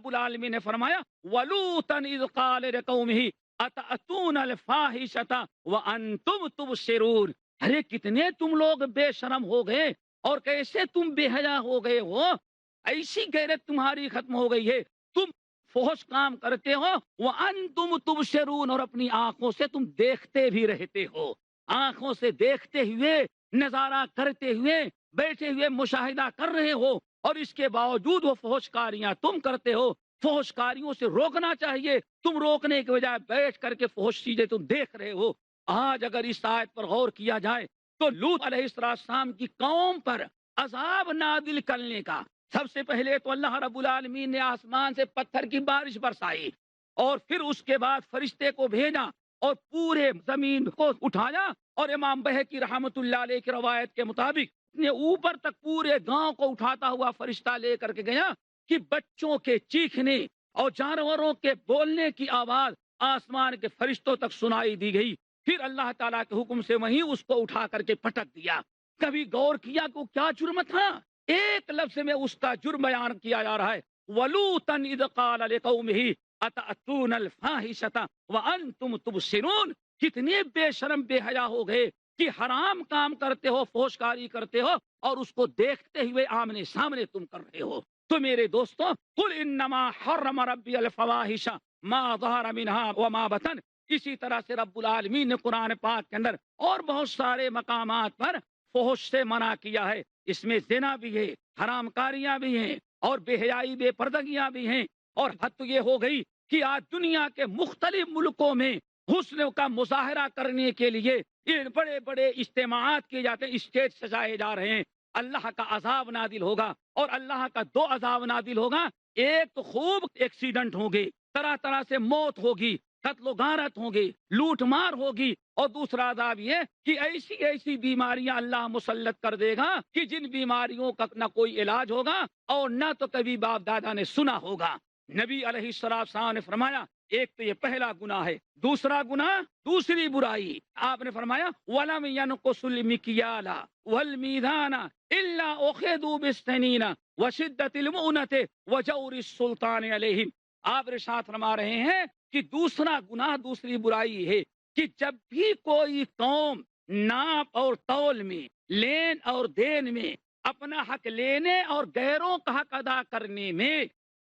رب العالمین نے فرمایا وَلُوطًا اِذْ قَالَ لِقَوْمِهِ أَتَأْتُونَ الْفَاحِشَةَ وَأَنْتُمْ تُبْصِرُونَ، ارے کتنے تم لوگ بے شرم ہو گئے اور کیسے تم بے حیا ہو گئے ہو، ایسی غیرت تمہاری ختم ہو گئی ہے، تم فحش کام کرتے ہو، وَأَنْتُمْ تُبْصِرُونَ، اور اپنی آنکھوں سے تم دیکھتے بھی رہتے ہو، آنکھوں سے دیکھتے ہوئے، نظارہ کرتے ہوئے، بیٹھے ہوئے مشاہدہ کر رہے ہو، اور اس کے باوجود وہ فحش کاریاں تم کرتے ہو۔ فحش کاریوں سے روکنا چاہیے، تم روکنے کے بجائے بیٹھ کر کے فحش چیزیں تم دیکھ رہے ہو۔ آج اگر اس آیت پر غور کیا جائے تو لوط علیہ السلام کی قوم پر عذاب نازل کرنے کا سب سے پہلے تو اللہ رب العالمین نے آسمان سے پتھر کی بارش برسائی، اور پھر اس کے بعد فرشتے کو بھیجا اور پورے زمین کو اٹھایا، اور امام بہقی رحمت اللہ علیہ کی روایت کے مطابق نے اوپر تک پورے گاؤں کو اٹھاتا ہوا فرشتہ لے کر کے گیا کہ بچوں کے چیخنے اور جانوروں کے بولنے کی آواز آسمان کے فرشتوں تک سنائی دی گئی۔ پھر اللہ تعالیٰ کے حکم سے وہیں اس کو اٹھا کر کے پٹک دیا۔ کبھی غور کیا کہ کیا جرم تھا؟ ایک لفظ میں اس کا جرم بیان کیا جا رہا ہے، وَلُوطًا اِذْ قَالَ لِقَوْمِهِ أَتَأْتُونَ الْفَاحِشَةَ وَأَنْتُمْ تُبْصِرُونَ، کتنے بے شرم بے حیا ہو گئے کہ حرام کام کرتے ہو، فحش کاری کرتے ہو، اور اس کو دیکھتے ہوئے آمنے سامنے تم کر رہے ہو۔ تو میرے دوستوں، قُلْ إِنَّمَا حَرَّمَ رَبِّيَ الْفَوَاحِشَ مَا ظَهَرَ مِنْهَا وَمَا بَطَنَ، اسی طرح سے رب العالمین نے قرآن پاک کے اندر اور بہت سارے مقامات پر فحش سے منع کیا ہے۔ اس میں زنا بھی ہے، حرام کاریاں بھی ہیں، اور بے حیائی بے پردگیاں بھی ہیں، اور حد تو یہ ہو گئی کہ آج دنیا کے مختلف ملکوں میں حسن کا مظاہرہ کرنے کے لیے یہ بڑے بڑے اجتماعات کیے جاتے ہیں، اسٹیج سجائے جا رہے ہیں۔ اللہ کا عذاب نازل ہوگا، اور اللہ کا دو عذاب نازل ہوگا۔ ایک تو خوب ایکسیڈنٹ ہوں گے، طرح طرح سے موت ہوگی، قتل و غارت ہوں گی، لوٹ مار ہوگی، اور دوسرا عذاب یہ کہ ایسی ایسی بیماریاں اللہ مسلط کر دے گا کہ جن بیماریوں کا نہ کوئی علاج ہوگا اور نہ تو کبھی باپ دادا نے سنا ہوگا۔ نبی علیہ السلام نے فرمایا ایک تو یہ پہلا گناہ ہے، دوسرا گناہ، دوسری برائی، آپ نے فرمایا وَلَمْ يَنْقُصُ الْمِكْيَالَ وَالْمِيزَانَ إِلَّا أُخِذُوا بِالسِّنِينَ وَشِدَّةِ الْمُؤْنَةِ وَجَوْرِ السُّلْطَانِ عَلَيْهِمْ۔ آپ ارشاد فرما رہے ہیں کہ دوسرا گناہ، دوسری برائی ہے کہ جب بھی کوئی قوم ناپ اور تول میں، لین اور دین میں، اپنا حق لینے اور غیروں کا حق ادا کرنے میں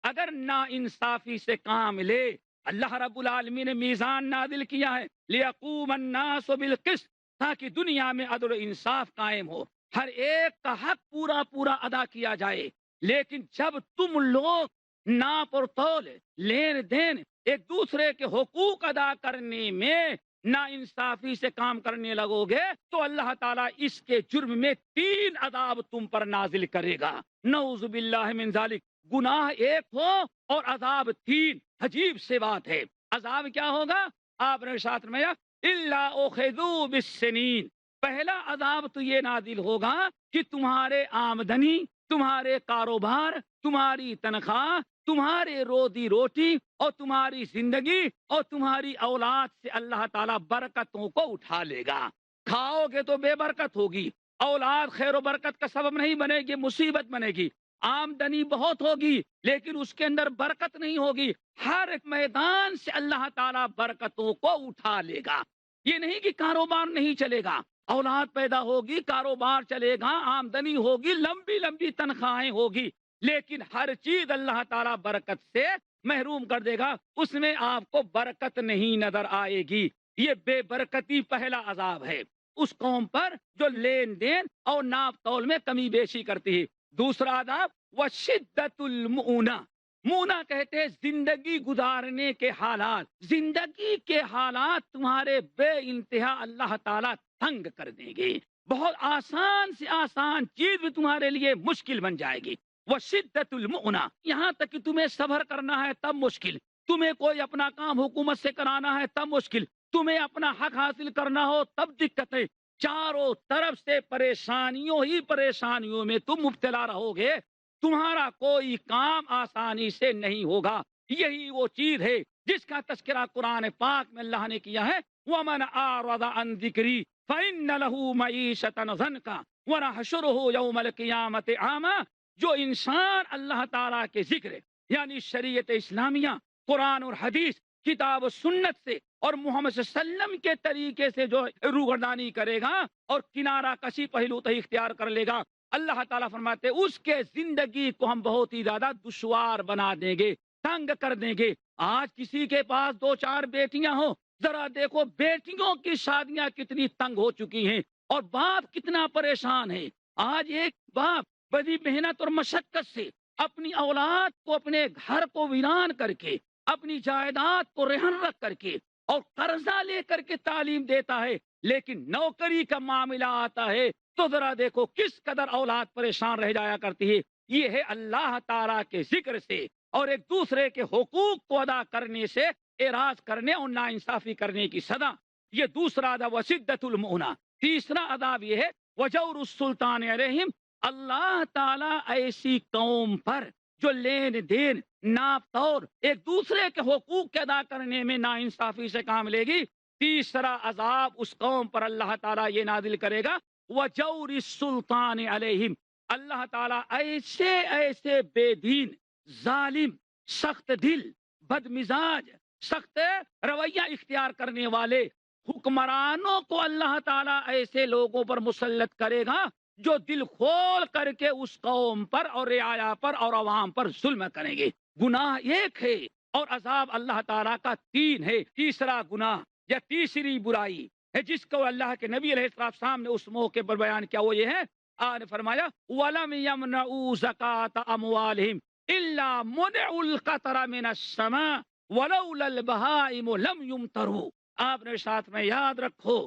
اگر نا انصافی سے کام لے، اللہ رب العالمین نے میزان نازل کیا ہے لِيَقُومَ النَّاسُ بِالْقِسْطِ، تاکہ دنیا میں عدل و انصاف قائم ہو، ہر ایک کا حق پورا پورا ادا کیا جائے۔ لیکن جب تم لوگ ناپ اور تول، لین دین، ایک دوسرے کے حقوق ادا کرنے میں نا انصافی سے کام کرنے لگو گے تو اللہ تعالیٰ اس کے جرم میں 3 عذاب تم پر نازل کرے گا۔ نعوذ باللہ من ذالک، گناہ ایک ہو اور عذاب 3، عجیب سے بات ہے۔ عذاب کیا ہوگا؟ آپ نے ارشاد فرمایا الا اخذوا بالسنین، پہلا عذاب تو یہ نازل ہوگا کہ تمہارے آمدنی، تمہارے کاروبار، تمہاری تنخواہ، تمہارے روزی روٹی اور تمہاری زندگی اور تمہاری اولاد سے اللہ تعالیٰ برکتوں کو اٹھا لے گا۔ کھاؤ گے تو بے برکت ہوگی، اولاد خیر و برکت کا سبب نہیں بنے گی، مصیبت بنے گی۔ آمدنی بہت ہوگی لیکن اس کے اندر برکت نہیں ہوگی، ہر ایک میدان سے اللہ تعالیٰ برکتوں کو اٹھا لے گا۔ یہ نہیں کہ کاروبار نہیں چلے گا، اولاد پیدا ہوگی، کاروبار چلے گا، آمدنی ہوگی، لمبی لمبی تنخواہیں ہوگی، لیکن ہر چیز اللہ تعالیٰ برکت سے محروم کر دے گا، اس میں آپ کو برکت نہیں نظر آئے گی۔ یہ بے برکتی پہلا عذاب ہے اس قوم پر جو لین دین اور ناپ تول میں کمی بیشی کرتی ہے۔ دوسرا عذاب وشدت المؤونہ، مونا کہتے ہیں زندگی گزارنے کے حالات، زندگی کے حالات تمہارے بے انتہا اللہ تعالیٰ تنگ کر دیں گے، بہت آسان سے آسان چیز بھی تمہارے لیے مشکل بن جائے گی۔ وشدت المؤونہ، یہاں تک کہ تمہیں صبر کرنا ہے تب مشکل، تمہیں کوئی اپنا کام حکومت سے کرانا ہے تب مشکل، تمہیں اپنا حق حاصل کرنا ہو تب دقتیں، چاروں طرف سے پریشانیوں ہی پریشانیوں میں تم مبتلا رہو گے، تمہارا کوئی کام آسانی سے نہیں ہوگا۔ یہی وہ چیز ہے جس کا تذکرہ قرآن پاک میں اللہ نے کیا ہے وَمَنْ أَعْرَضَ عَنْ ذِكْرِي فَإِنَّ لَهُ مَعِيشَةً ضَنْكًا وَنَحْشُرُهُ يَوْمَ الْقِيَامَةِ أَعْمَىٰ، جو انسان اللہ تعالیٰ کے ذکر یعنی شریعت اسلامیہ، قرآن اور حدیث، کتاب و سنت سے اور محمد صلی اللہ علیہ وسلم کے طریقے سے جو روگردانی کرے گا اور کنارہ کشی پہلو تہی اختیار کر لے گا، اللہ تعالیٰ فرماتے ہیں اس کے زندگی کو ہم بہت ہی زیادہ دشوار بنا دیں گے، تنگ کر دیں گے۔ آج کسی کے پاس 2-4 بیٹیاں ہوں، ذرا دیکھو بیٹیوں کی شادیاں کتنی تنگ ہو چکی ہیں اور باپ کتنا پریشان ہے۔ آج ایک باپ بڑی محنت اور مشقت سے اپنی اولاد کو، اپنے گھر کو ویران کر کے، اپنی جائیداد کو رہن رکھ کر کے اور قرضہ لے کر کے تعلیم دیتا ہے، لیکن نوکری کا معاملہ آتا ہے تو ذرا دیکھو کس قدر اولاد پریشان رہ جایا کرتی ہے۔ یہ ہے اللہ تعالیٰ کے ذکر سے اور ایک دوسرے کے حقوق کو ادا کرنے سے اعراض کرنے اور ناانصافی کرنے کی سزا۔ یہ دوسرا ادب وشدت المؤنہ۔ تیسرا ادب یہ ہے وجور السلطان علیہم، اللہ تعالیٰ ایسی قوم پر جو لین دین، ناپ تول، ایک دوسرے کے حقوق کے ادا کرنے میں ناانصافی سے کام لے گی، تیسرا عذاب اس قوم پر اللہ تعالیٰ یہ نازل کرے گا وجور السلطان علیہم، اللہ تعالیٰ ایسے ایسے بے دین، ظالم، سخت دل، بد مزاج، سخت رویہ اختیار کرنے والے حکمرانوں کو اللہ تعالیٰ ایسے لوگوں پر مسلط کرے گا جو دل کھول کر کے اس قوم پر اور رعایا پر اور عوام پر ظلم کریں گے۔ گناہ ایک ہے اور عذاب اللہ تعالیٰ کا 3 ہے۔ تیسرا گناہ یا تیسری برائی ہے جس کو اللہ کے نبی علیہ السلام نے اس موقع پر بیان کیا، وہ یہ ہے، آپ نے فرمایا وَلَمْ يَمْنَعُوا زَكَاةَ أَمْوَالِهِمْ إِلَّا مُنِعُوا الْقَطْرَ مِنَ السَّمَاءِ وَلَوْلَا الْبَهَائِمُ لَمْ يُمْطَرُوا۔ آپ نے ساتھ میں یاد رکھو،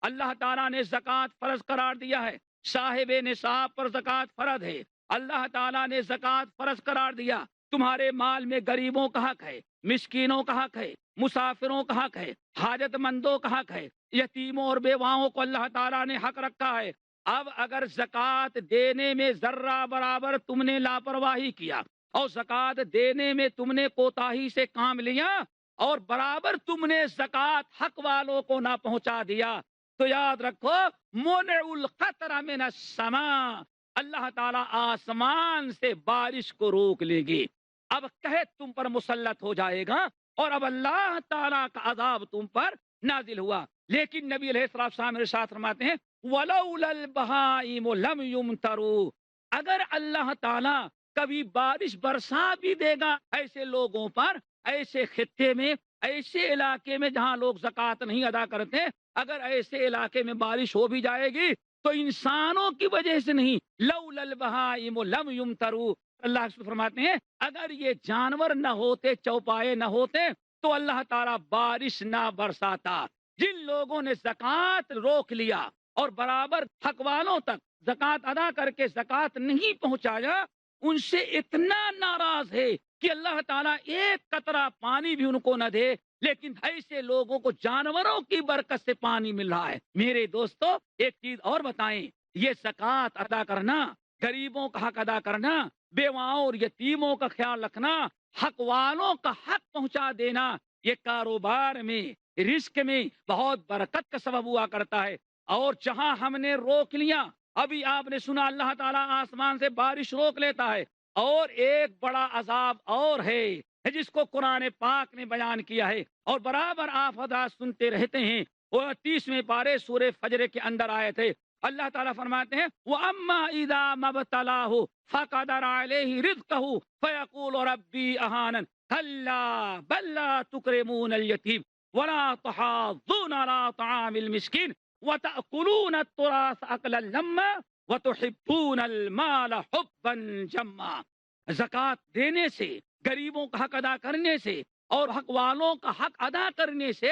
اللہ تعالیٰ نے زکوٰۃ فرض قرار دیا ہے، صاحب نصاب پر زکوٰۃ فرض ہے۔ اللہ تعالیٰ نے زکوٰۃ فرض قرار دیا، تمہارے مال میں غریبوں کا حق ہے، مسکینوں کا حق ہے، مسافروں کا حق ہے، حاجت مندوں کا حق ہے، یتیموں اور بیواؤں کو اللہ تعالیٰ نے حق رکھا ہے۔ اب اگر زکوٰۃ دینے میں ذرہ برابر تم نے لاپرواہی کیا اور زکوٰۃ دینے میں تم نے کوتاہی سے کام لیا اور برابر تم نے زکوٰۃ حق والوں کو نہ پہنچا دیا تو یاد رکھو منع القطر من السماء، اللہ تعالیٰ آسمان سے بارش کو روک لے گے۔ اب قحط تم پر مسلط ہو جائے گا اور اب اللہ تعالیٰ کا عذاب تم پر نازل ہوا۔ لیکن نبی علیہ السلام ارشاد فرماتے ہیں وَلَوْلَا الْبَهَائِمُ لَمْ يُمْطَرُوا، اگر اللہ تعالیٰ کبھی بارش برسا بھی دے گا ایسے لوگوں پر، ایسے خطے میں، ایسے علاقے میں جہاں لوگ زکوٰۃ نہیں ادا کرتے، اگر ایسے علاقے میں بارش ہو بھی جائے گی تو انسانوں کی وجہ سے نہیں، لولا البہائم لم یمطروا، اللہ فرماتے ہیں اگر یہ جانور نہ ہوتے، چوپائے نہ ہوتے تو اللہ تعالیٰ بارش نہ برساتا۔ جن لوگوں نے زکوٰۃ روک لیا اور برابر حق والوں تک زکوٰۃ ادا کر کے زکوٰۃ نہیں پہنچایا، ان سے اتنا ناراض ہے کہ اللہ تعالیٰ ایک قطرہ پانی بھی ان کو نہ دے، لیکن ایسے لوگوں کو جانوروں کی برکت سے پانی مل رہا ہے۔ میرے دوستو ایک چیز اور بتائیں، یہ زکوٰۃ ادا کرنا، غریبوں کا حق ادا کرنا، بیواؤں اور یتیموں کا خیال رکھنا، حق والوں کا حق پہنچا دینا، یہ کاروبار میں، رزق میں بہت برکت کا سبب ہوا کرتا ہے۔ اور جہاں ہم نے روک لیا، ابھی آپ نے سنا اللہ تعالیٰ آسمان سے بارش روک لیتا ہے، اور ایک بڑا عذاب اور ہے جس کو قرآن پاک نے بیان کیا ہے اور برابر آپ حضرات سنتے رہتے ہیں۔ وہ 30ویں پارے سورہ فجر کے اندر آئے تھے، اللہ تعالیٰ فرماتے ہیں وَأَمَّا إِذَا مَبْتَلَاهُ فَقَدَرَ عَلَيْهِ رِزْقَهُ فَيَقُولُ رَبِّي أَهَانَنِ كَلَّا بَل لَّا تُكْرِمُونَ الْيَتِيمَ وَلَا تَحَاضُّونَ عَلَىٰ طَعَامِ الْمِسْكِينِ وَتَأْكُلُونَ التُّرَاثَ أَكْلًا لَمًّا وَتُحِبُّونَ الْمَالَ حُبًّا جَمًّا۔ زکوٰۃ دینے سے، غریبوں کا حق ادا کرنے سے اور حق والوں کا حق ادا کرنے سے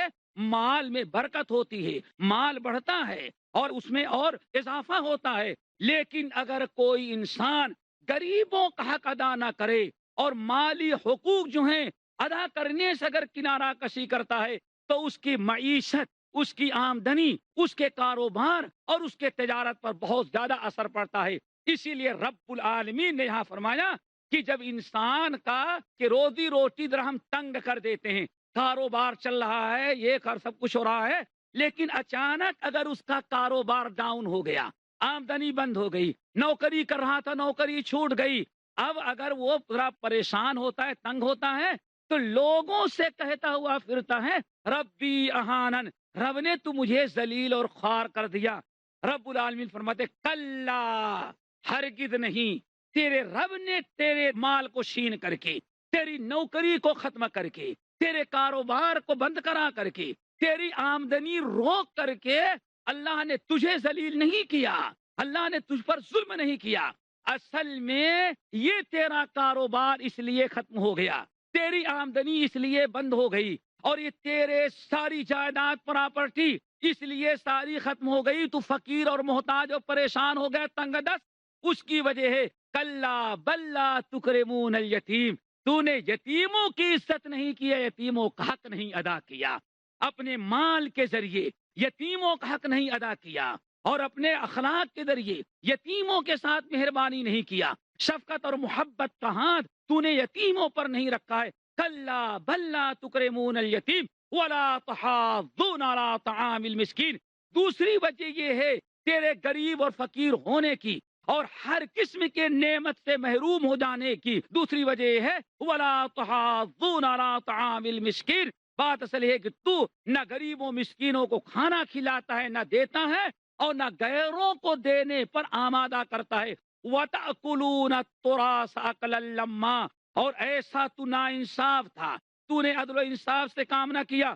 مال میں برکت ہوتی ہے، مال بڑھتا ہے اور اس میں اور اضافہ ہوتا ہے۔ لیکن اگر کوئی انسان غریبوں کا حق ادا نہ کرے اور مالی حقوق جو ہیں ادا کرنے سے اگر کنارہ کشی کرتا ہے تو اس کی معیشت، اس کی آمدنی، اس کے کاروبار اور اس کے تجارت پر بہت زیادہ اثر پڑتا ہے۔ اسی لیے رب العالمین نے یہاں فرمایا کہ جب انسان کا کہ روزی روٹی در ہم تنگ کر دیتے ہیں، کاروبار چل رہا ہے، یہ کر سب کچھ ہو رہا ہے، لیکن اچانک اگر اس کا کاروبار ڈاؤن ہو گیا، آمدنی بند ہو گئی، نوکری کر رہا تھا نوکری چھوٹ گئی، اب اگر وہ ذرا پریشان ہوتا ہے، تنگ ہوتا ہے، تو لوگوں سے کہتا ہوا پھرتا ہے ربی اہانن، رب نے تو مجھے ذلیل اور خوار کر دیا۔ رب العالمین فرماتے کلا، ہرگز نہیں، تیرے رب نے تیرے مال کو چھین کر کے، تیری نوکری کو ختم کر کے، تیرے کاروبار کو بند کرا کر کے، تیری آمدنی روک کر کے اللہ نے تجھے ذلیل نہیں کیا، اللہ نے تجھ پر ظلم نہیں کیا۔ اصل میں یہ تیرا کاروبار اس لیے ختم ہو گیا، تیری آمدنی اس لیے بند ہو گئی، اور یہ تیرے ساری جائیداد پراپرٹی اس لیے ساری ختم ہو گئی، تو فقیر اور محتاج اور پریشان ہو گئے، تنگ دست، اس کی وجہ ہے کلا بلا تکرمون الیتیم، تو نے یتیموں کی عزت نہیں کی، یتیموں کا حق نہیں ادا کیا، اپنے مال کے ذریعے یتیموں کا حق نہیں ادا کیا، اور اپنے اخلاق کے ذریعے یتیموں کے ساتھ مہربانی نہیں کیا، شفقت اور محبت کا ہاتھ تو نے یتیموں پر نہیں رکھا ہے۔ کلا بلا تکرمون الیتیم ولا تحاضون علی طعام المسکین، دوسری وجہ یہ ہے تیرے غریب اور فقیر ہونے کی اور ہر قسم کے نعمت سے محروم ہو جانے کی، دوسری وجہ یہ ہے ولا تحاضون علی طعام المسکین، بات اصل ہے کہ تو نہ غریبوں مسکینوں کو کھانا کھلاتا ہے، نہ دیتا ہے، اور نہ غیروں کو دینے پر آمادہ کرتا ہے۔ وَتَأْكُلُونَ التُّرَاثَ أَكْلًا لَمًّا، اور ایسا تو نا انصاف تھا، تو نے عدل و انصاف سے کام نہ کیا۔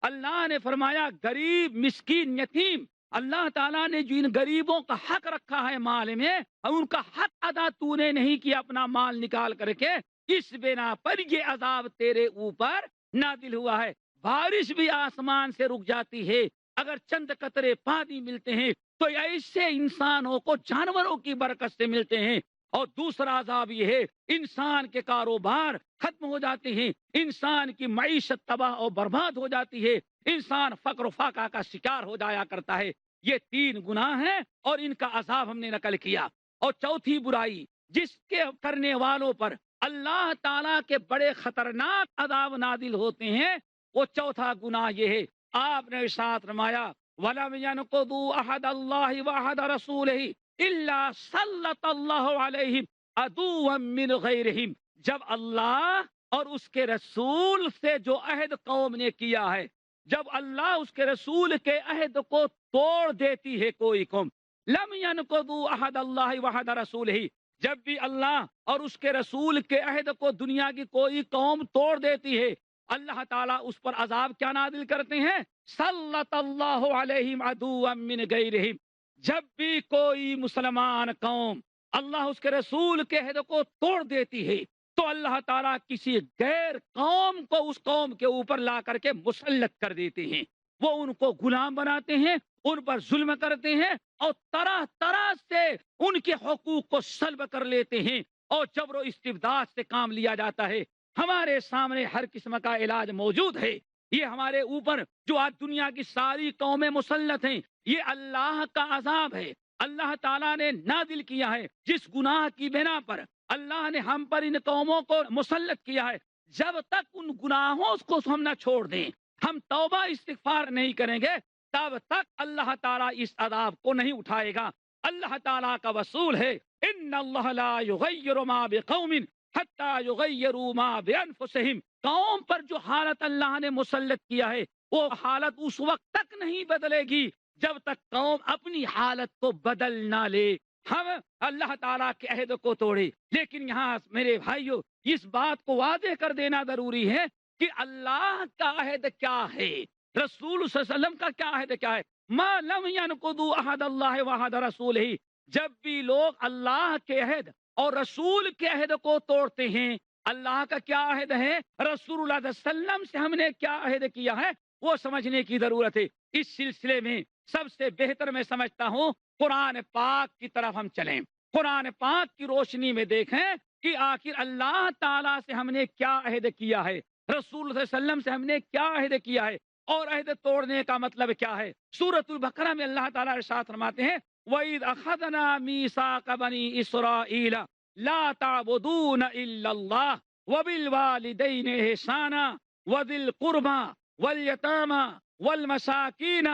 اللہ نے فرمایا غریب مسکین یتیم، اللہ تعالیٰ نے جو ان غریبوں کا حق رکھا ہے مال میں، اور ان کا حق ادا تو نے نہیں کیا اپنا مال نکال کر کے، اس بنا پر یہ عذاب تیرے اوپر نازل ہوا ہے۔ بارش بھی آسمان سے رک جاتی ہے، اگر چند قطرے پانی ملتے ہیں تو ایسے انسانوں کو جانوروں کی برکت سے ملتے ہیں۔ اور دوسرا عذاب یہ ہے انسان کے کاروبار ختم ہو جاتے ہیں، انسان کی معیشت تباہ اور برباد ہو جاتی ہے، انسان فقر و فاقہ کا شکار ہو جایا کرتا ہے۔ یہ تین گناہ ہیں اور ان کا عذاب ہم نے نقل کیا۔ اور چوتھی برائی جس کے کرنے والوں پر اللہ تعالیٰ کے بڑے خطرناک عذاب نازل ہوتے ہیں، وہ چوتھا گناہ یہ ہے، آپ نے ارشاد فرمایا وَلَمْ يَنْقُضُوا عَهْدَ اللَّهِ وَعَهْدَ رَسُولِهِ إِلَّا سَلَّطَ اللَّهُ عَلَيْهِمْ عَدُوًّا مِّنْ غَيْرِهِمْ، جب اللہ اور اس کے رسول سے جو عہد قوم نے کیا ہے، جب اللہ اس کے رسول کے عہد کو توڑ دیتی ہے کوئی قوم، لَمْ يَنْقُضُوا عَهْدَ اللَّهِ وَعَهْدَ رَسُولِهِ، جب بھی اللہ اور اس کے رسول کے عہد کو دنیا کی کوئی قوم توڑ دیتی ہے، اللہ تعالیٰ اس پر عذاب کیا نازل کرتے ہیں؟ سلط اللہ علیہم عدوا من غیرہم، جب بھی کوئی مسلمان قوم اللہ اس کے رسول کے عہد کو توڑ دیتی ہے تو اللہ تعالیٰ کسی غیر قوم کو اس قوم کے اوپر لا کر کے مسلط کر دیتے ہیں، وہ ان کو غلام بناتے ہیں، ان پر ظلم کرتے ہیں، اور طرح طرح سے ان کے حقوق کو سلب کر لیتے ہیں، اور جبر و استبداد سے کام لیا جاتا ہے۔ ہمارے سامنے ہر قسم کا علاج موجود ہے، یہ ہمارے اوپر جو آج دنیا کی ساری قومیں مسلط ہیں، یہ اللہ کا عذاب ہے، اللہ تعالیٰ نے نازل کیا ہے، جس گناہ کی بنا پر اللہ نے ہم پر ان قوموں کو مسلط کیا ہے۔ جب تک ان گناہوں کو ہم نہ چھوڑ دیں، ہم توبہ استغفار نہیں کریں گے، تب تک اللہ تعالیٰ اس عذاب کو نہیں اٹھائے گا۔ اللہ تعالیٰ کا وصول ہے ان اللہ لا یغیر ما بقوم حتی یغیروا ما بانفسہم، قوم پر جو حالت اللہ نے مسلط کیا ہے وہ حالت اس وقت تک نہیں بدلے گی جب تک قوم اپنی حالت کو بدل نہ لے۔ ہم اللہ تعالیٰ کے عہد کو توڑے، لیکن یہاں میرے بھائیو اس بات کو واضح کر دینا ضروری ہے کہ اللہ کا عہد کیا ہے، رسول صلی اللہ علیہ وسلم کا کیا عہد کیا ہے۔ ما لم ينقضوا عہد اللہ وعہد رسولہ، جب بھی لوگ اللہ کے عہد اور رسول کے عہد کو توڑتے ہیں، اللہ کا کیا عہد ہے، رسول اللہ صلی اللہ علیہ وسلم سے ہم نے کیا عہد کیا ہے، وہ سمجھنے کی ضرورت ہے۔ اس سلسلے میں سب سے بہتر میں سمجھتا ہوں قرآن پاک کی طرف ہم چلیں، قرآن پاک کی روشنی میں دیکھیں کہ آخر اللہ تعالیٰ سے ہم نے کیا عہد کیا ہے، رسول صلی اللہ علیہ وسلم سے ہم نے کیا عہد کیا ہے، اور عہد توڑنے کا مطلب کیا ہے۔ سورۃ البقرہ میں اللہ تعالیٰ ارشاد فرماتے ہیں وَإِذْ أَخَذْنَا مِيثَاقَ بَنِي إِسْرَائِيلَ لَا تَعْبُدُونَ إِلَّا اللَّهَ وَبِالْوَالِدَيْنِ إِحْسَانًا وَذِي الْقُرْبَىٰ والیتاما والمساکین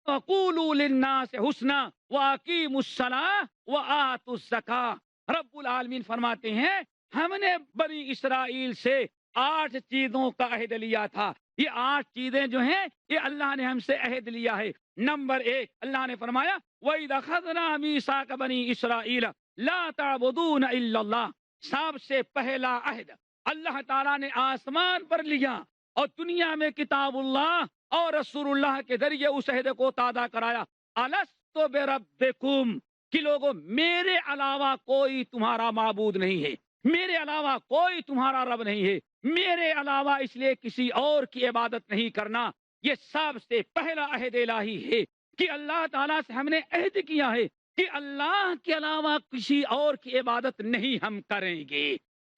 وقولوا للناس حسنا واقیموا الصلاۃ وآتوا الزکاۃ۔ رب العالمین فرماتے ہیں ہم نے بنی اسرائیل سے 8 چیزوں کا عہد لیا تھا۔ یہ 8 چیزیں جو ہیں یہ اللہ نے ہم سے عہد لیا ہے۔ نمبر 1 اللہ نے فرمایا وَإِذْ أَخَذْنَا مِيثَاقَ بَنِي إِسْرَائِيلَ لَا تَعْبُدُونَ إِلَّا اللَّهَ۔ سب سے پہلا عہد اللہ تعالیٰ نے آسمان پر لیا اور دنیا میں کتاب اللہ اور رسول اللہ کے ذریعے اس عہد کو تازہ کرایا۔ الست بربکم، کہ لوگوں میرے علاوہ کوئی تمہارا معبود نہیں ہے، میرے علاوہ کوئی تمہارا رب نہیں ہے، میرے علاوہ اس لیے کسی اور کی عبادت نہیں کرنا۔ یہ سب سے پہلا عہد الہی ہے کہ اللہ تعالیٰ سے ہم نے عہد کیا ہے کہ اللہ کے علاوہ کسی اور کی عبادت نہیں ہم کریں گے۔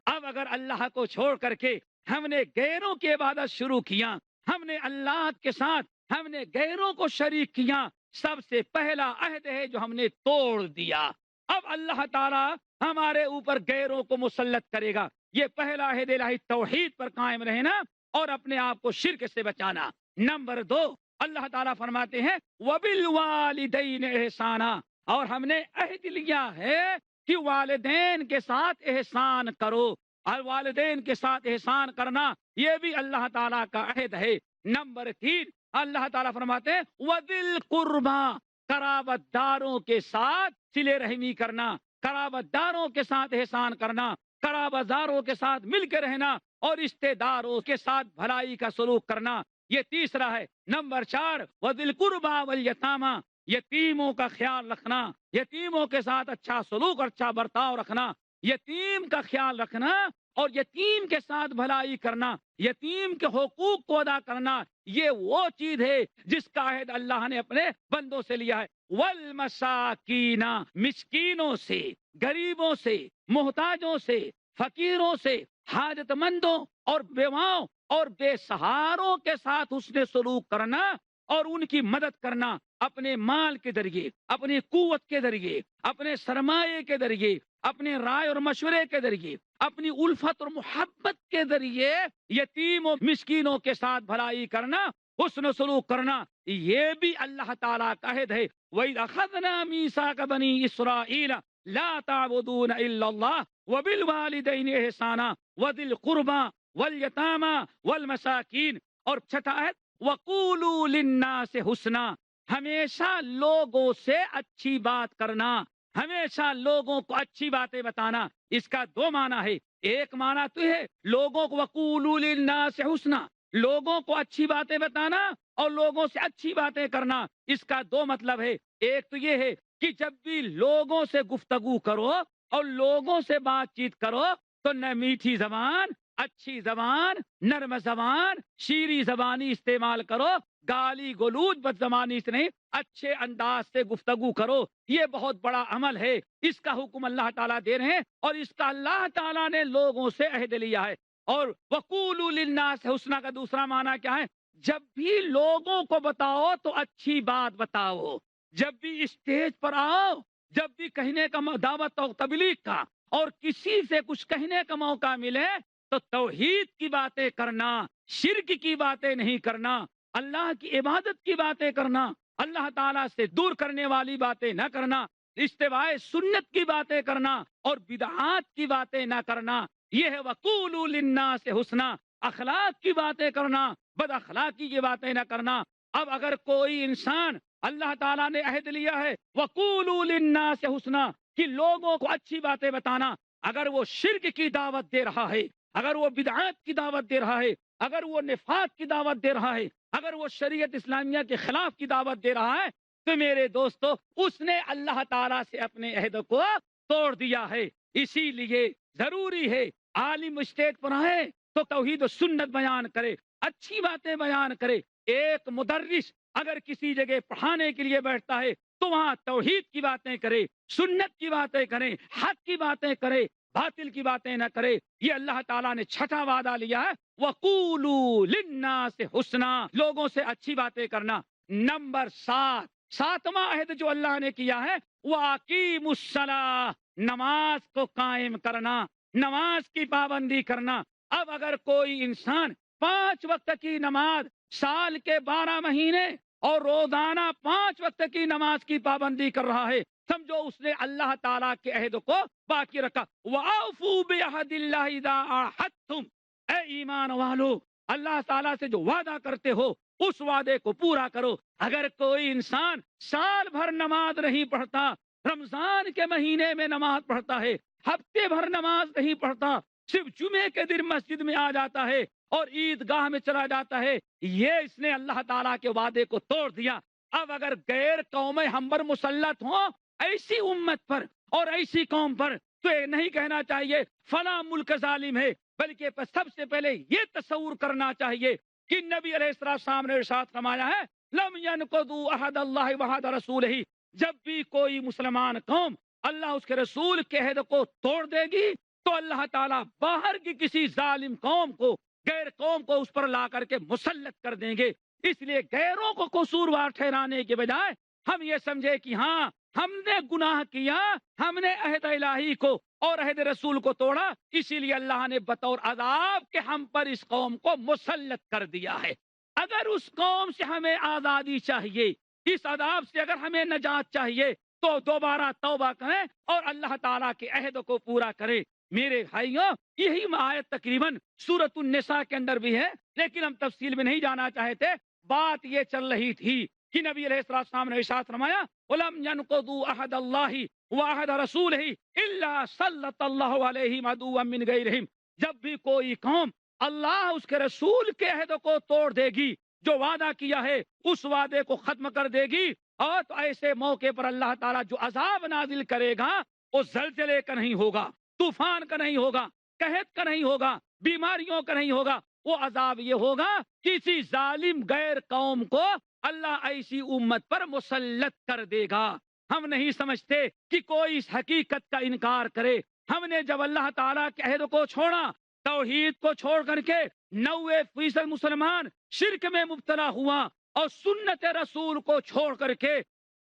اب اگر اللہ کو چھوڑ کر کے ہم نے غیروں کی عبادت شروع کیا، ہم نے اللہ کے ساتھ ہم نے غیروں کو شریک کیا، سب سے پہلا عہد ہے جو ہم نے توڑ دیا۔ اب اللہ تعالیٰ ہمارے اوپر غیروں کو مسلط کرے گا۔ یہ پہلا عہد الہی توحید پر قائم رہنا اور اپنے آپ کو شرک سے بچانا۔ نمبر 2 اللہ تعالیٰ فرماتے ہیں وَبِالْوَالِدَيْنِ احسانا، اور ہم نے عہد لیا ہے کہ والدین کے ساتھ احسان کرو، اور والدین کے ساتھ احسان کرنا یہ بھی اللہ تعالیٰ کا عہد ہے۔ نمبر 3 اللہ تعالیٰ فرماتے ہیں وَذِي الْقُرْبَى، قرابت داروں کے ساتھ صلہ رحمی کرنا، قرابت داروں کے ساتھ احسان کرنا، قرابت داروں کے ساتھ مل کے رہنا اور رشتے داروں کے ساتھ بھلائی کا سلوک کرنا، یہ تیسرا ہے۔ نمبر 4 وَذِي الْقُرْبَى وَالْيَتَامَى، یتیموں کا خیال رکھنا، یتیموں کے ساتھ اچھا سلوک اور اچھا برتاؤ رکھنا، یتیم کا خیال رکھنا اور یتیم کے ساتھ بھلائی کرنا، یتیم کے حقوق کو ادا کرنا، یہ وہ چیز ہے جس کا عہد اللہ نے اپنے بندوں سے لیا ہے۔ والمساکین، مسکینوں سے، غریبوں سے، محتاجوں سے، فقیروں سے، حاجت مندوں اور بیواؤں اور بے سہاروں کے ساتھ حسن سلوک کرنا اور ان کی مدد کرنا، اپنے مال کے ذریعے، اپنی قوت کے ذریعے، اپنے سرمایے کے ذریعے، اپنے رائے اور مشورے کے ذریعے، اپنی الفت اور محبت کے ذریعے یتیم و مسکینوں کے ساتھ بھلائی کرنا، حسن سلوک کرنا، یہ بھی اللہ تعالیٰ کا عہد ہے۔ وَإِذْ أَخَذْنَا مِيثَاقَ بَنِي إِسْرَائِيلَ لَا تَعْبُدُونَ إِلَّا اللَّهَ وَبِالْوَالِدَيْنِ احسانا وَذِي الْقُرْبَى وَالْيَتَامَى وَالْمَسَاكِينِ، اور چھٹا عہد وَقُولُوا لِلنَّاسِ حُسْنًا، ہمیشہ لوگوں سے اچھی بات کرنا، ہمیشہ لوگوں کو اچھی باتیں بتانا۔ اس کا 2 معنی ہے۔ ایک معنی تو ہے لوگوں کو وَقُولُوا لِلنَّاسِ حُسْنًا، لوگوں کو اچھی باتیں بتانا اور لوگوں سے اچھی باتیں کرنا۔ اس کا 2 مطلب ہے۔ ایک تو یہ ہے کہ جب بھی لوگوں سے گفتگو کرو اور لوگوں سے بات چیت کرو تو نہ میٹھی زبان، اچھی زبان، نرم زبان، شیریں زبانی استعمال کرو، گالی گلوچ بد زبانی سے نہیں، اچھے انداز سے گفتگو کرو۔ یہ بہت بڑا عمل ہے، اس کا حکم اللہ تعالیٰ دے رہے ہیں اور اس کا اللہ تعالیٰ نے لوگوں سے عہد لیا ہے۔ اور وَقُولُوا لِلنَّاسِ حُسْنًا کا دوسرا معنی کیا ہے؟ جب بھی لوگوں کو بتاؤ تو اچھی بات بتاؤ، جب بھی اسٹیج پر آؤ، جب بھی کہنے کا دعوت اور تبلیغ کا اور کسی سے کچھ کہنے کا موقع ملے تو توحید کی باتیں کرنا، شرک کی باتیں نہیں کرنا، اللہ کی عبادت کی باتیں کرنا، اللہ تعالیٰ سے دور کرنے والی باتیں نہ کرنا، اتباع سنت کی باتیں کرنا اور بدعات کی باتیں نہ کرنا۔ یہ ہے وَقُولُوا لِلنَّاسِ حُسْنًا، اخلاق کی باتیں کرنا، بد اخلاقی کی باتیں نہ کرنا۔ اب اگر کوئی انسان، اللہ تعالیٰ نے عہد لیا ہے وَقُولُوا لِلنَّاسِ حُسْنًا کہ لوگوں کو اچھی باتیں بتانا، اگر وہ شرک کی دعوت دے رہا ہے، اگر وہ بدعات کی دعوت دے رہا ہے، اگر وہ نفاق کی دعوت دے رہا ہے، اگر وہ شریعت اسلامیہ کے خلاف کی دعوت دے رہا ہے تو میرے دوستو اس نے اللہ تعالیٰ سے اپنے عہد کو توڑ دیا ہے۔ اسی لیے ضروری ہے عالم اسٹیج پر آئے تو توحید و سنت بیان کرے، اچھی باتیں بیان کرے۔ ایک مدرس اگر کسی جگہ پڑھانے کے لیے بیٹھتا ہے تو وہاں توحید کی باتیں کرے، سنت کی باتیں کرے، حق کی باتیں کرے، باطل کی باتیں نہ کرے۔ یہ اللہ تعالیٰ نے چھٹا وعدہ لیا ہے وَقُولُوا لِلنَّاسِ حُسْنًا، لوگوں سے اچھی باتیں کرنا۔ نمبر 7، 7واں عہد جو اللہ نے کیا ہے وَأَقِیمُوا الصَّلَاةَ، نماز کو قائم کرنا، نماز کی پابندی کرنا۔ اب اگر کوئی انسان 5 وقت کی نماز، سال کے 12 مہینے اور روزانہ 5 وقت کی نماز کی پابندی کر رہا ہے، سمجھو اس نے اللہ تعالیٰ کے عہد کو باقی رکھا۔ وَأَوْفُوا بِعَهْدِ اللَّهِ إِذَا عَاهَدتُّمْ، اے ایمان والو اللہ تعالیٰ سے جو وعدہ کرتے ہو اس وعدے کو پورا کرو۔ اگر کوئی انسان سال بھر نماز نہیں پڑھتا، رمضان کے مہینے میں نماز پڑھتا ہے، ہفتے بھر نماز نہیں پڑھتا، صرف جمعے کے دن مسجد میں آ جاتا ہے اور عیدگاہ میں چلا جاتا ہے، یہ اس نے اللہ تعالیٰ کے وعدے کو توڑ دیا۔ اب اگر غیر قومیں ہم پر مسلط ہوں ایسی امت پر اور ایسی قوم پر، تو یہ نہیں کہنا چاہیے فلاں ملک ظالم ہے، بلکہ سب سے پہلے یہ تصور کرنا چاہیے کہ نبی علیہ السلام نے ارشاد فرمایا ہے لم ينقضوا عہد اللہ وعہد رسولہ، جب بھی کوئی مسلمان قوم اللہ اس کے رسول کے عہد کو توڑ دے گی تو اللہ تعالیٰ باہر کی کسی ظالم قوم کو، غیر قوم کو اس پر لا کر کے مسلط کر دیں گے۔ اس لیے غیروں کو قصوروار ٹھہرانے کے بجائے ہم یہ سمجھے کہ ہاں ہم نے گناہ کیا، ہم نے عہد الہی کو اور عہد رسول کو توڑا، اسی لیے اللہ نے بطور عذاب کہ ہم پر اس قوم کو مسلط کر دیا ہے۔ اگر اس قوم سے ہمیں آزادی چاہیے، اس عذاب سے اگر ہمیں نجات چاہیے تو دوبارہ توبہ کریں اور اللہ تعالیٰ کے عہد کو پورا کریں۔ میرے بھائیوں، یہی آیت تقریباً سورۃ النساء کے اندر بھی ہے، لیکن ہم تفصیل میں نہیں جانا چاہتے۔ بات یہ چل رہی تھی کہ نبی علیہ السلام نے ارشاد فرمایا وَلَمْ يَنْقُضُوا عَهْدَ اللَّهِ وَعَهْدَ رَسُولِهِ إِلَّا سَلَّطَ اللَّهُ عَلَيْهِمْ عَدُوًّا مِّنْ غَيْرِهِمْ، جب بھی کوئی قوم اللہ اس کے رسول کے عہد کو توڑ دے گی، جو وعدہ کیا ہے اس وعدے کو ختم کر دے گی، اور تو ایسے موقع پر اللہ تعالیٰ جو عذاب نازل کرے گا وہ زلزلے کا نہیں ہوگا، طوفان کا نہیں ہوگا، قحط کا نہیں ہوگا، بیماریوں کا نہیں ہوگا، وہ عذاب یہ ہوگا کسی ظالم غیر قوم کو اللہ ایسی امت پر مسلط کر دے گا۔ ہم نہیں سمجھتے کہ کوئی اس حقیقت کا انکار کرے۔ ہم نے جب اللہ تعالیٰ کے عہد کو چھوڑا، توحید کو چھوڑ کر کے 90% مسلمان شرک میں مبتلا ہوا، اور سنت رسول کو چھوڑ کر کے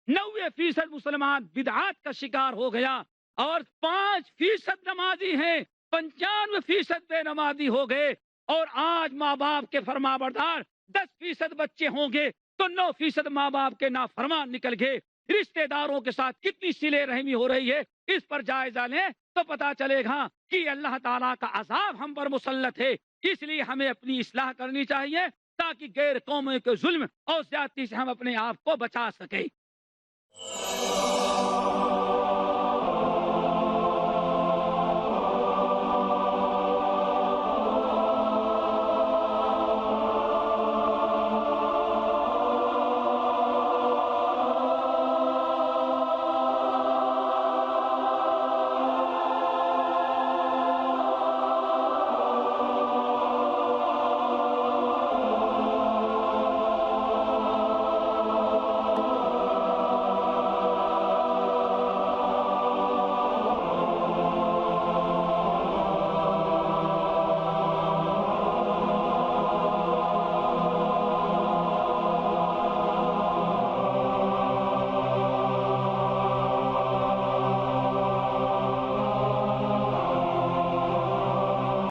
90% مسلمان بدعات کا شکار ہو گیا، اور 5% نمازی ہیں، 95% بے نمازی ہو گئے، اور آج ماں باپ کے فرما بردار 10% بچے ہوں گے تو 9% ماں باپ کے نافرمان نکل گئے۔ رشتہ داروں کے ساتھ کتنی صلہ رحمی ہو رہی ہے، اس پر جائزہ لیں تو پتا چلے گا کہ اللہ تعالیٰ کا عذاب ہم پر مسلط ہے۔ اس لیے ہمیں اپنی اصلاح کرنی چاہیے تاکہ غیر قوموں کے ظلم اور زیادتی سے ہم اپنے آپ کو بچا سکیں۔